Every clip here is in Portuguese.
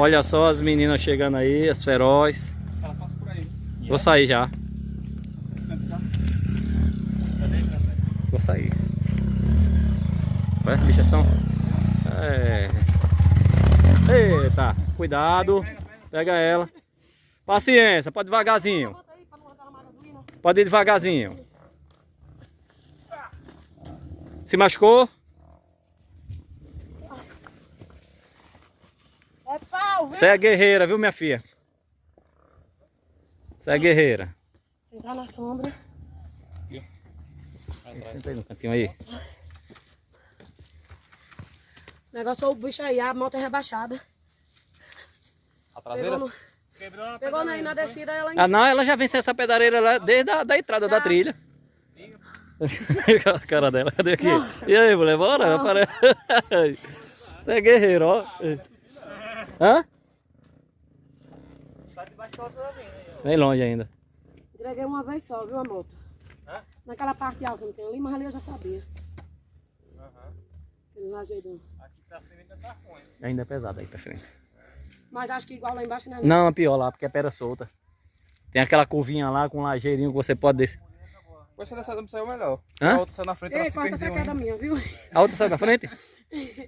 Olha só as meninas chegando aí, as feroz. Elas passam por aí. Vou sair já. Cadê? Vou sair. Olha as bichas são. Eita, cuidado. Pega ela. Paciência, pode devagarzinho. Pode ir devagarzinho. Se machucou? É pau, viu? Você é guerreira, viu, minha filha? Você é guerreira. Sentar na sombra. Senta aí no cantinho aí. O negócio é o bicho aí, a moto é rebaixada. A traseira? Pegou aí na descida, ela... Ah não, ela já venceu essa pedareira lá desde a entrada da trilha. A cara dela, cadê aqui? E aí, mulher, bora? Você é guerreiro, ó. Hã? Tá debaixo da outra também, né? Bem longe ainda. Entreguei uma vez só, viu, a moto? Hã? Naquela parte alta que não tem ali, mas ali eu já sabia. Aquele lajeadão. Aqui pra frente ainda tá ruim. Ainda é pesado aí pra frente. Mas acho que igual lá embaixo, né? Não, é pior lá, porque é pedra solta. Tem aquela curvinha lá com um lajeirinho que você pode descer. Poxa, dessa não saiu melhor. Hã? A outra saiu na frente, ela Ei, se corta essa perdeu queda ainda. minha, viu? A outra saiu da frente?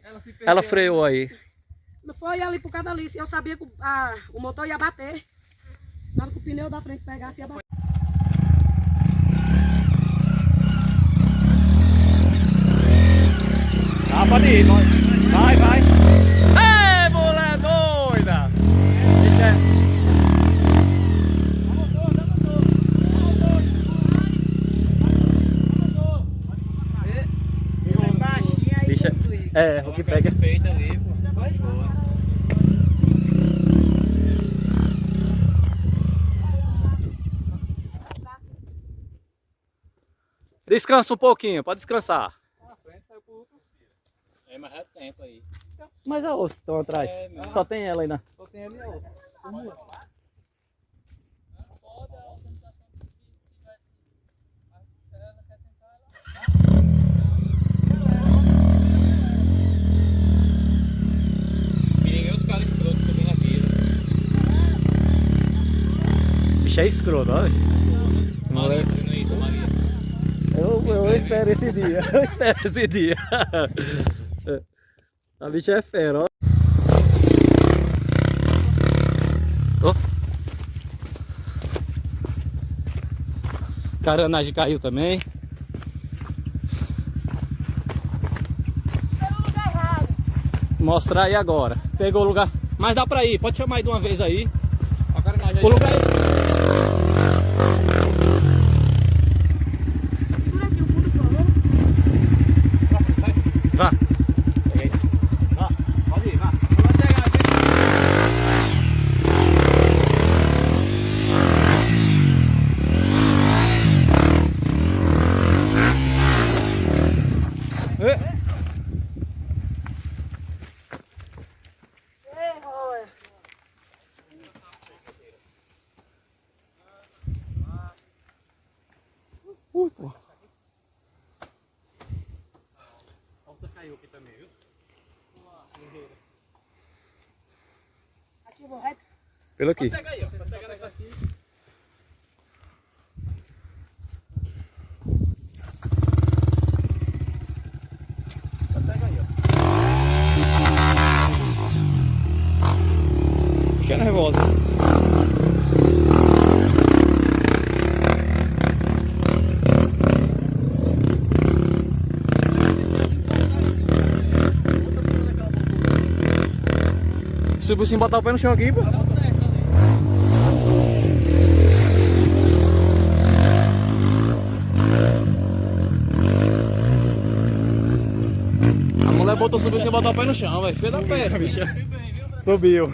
Ela se perdeu. Ela freou aí. Não foi ali por causa dali. Eu sabia que o motor ia bater. Na hora que o pneu da frente pegasse, ia bater. Ah, pode ir, vai. Vai, vai. Ei, mulher doida! Ele é baixinho, aí Bicha, complica. é, o que pega. Peito ali, pô. Vai. Descansa um pouquinho, pode descansar. Na frente saiu por último. É, mas é tempo aí. Mas a outra que estão atrás. Só tem ela aí, né? Só tem ali a outra. Ninguém os caras escrotos também na vida. Bicho é escroto, olha. Maria, não isso, Maria. Eu espero esse dia, eu espero esse dia. A bicha é fera, ó. Ó. Caranagem caiu também. Mostrar aí agora. Pegou o lugar. Mas dá pra ir, pode chamar aí de uma vez aí. A carenagem aí. O lugar é... Segura aqui o fundo, por favor. Vá. Peguei. Ó, pode ir, vá. Vou pegar aqui. Ei, Roy. Pô. A outra caiu aqui também, viu? Aqui, vou reto. Pelo aqui. Pega aí, ó. Tá pegando essa aqui. Pega aí, ó. Fica nervosa. Subiu sem botar o pé no chão aqui, pô. A mulher botou, subiu sem botar o pé no chão, velho. Filha da peste, bicha. Subiu.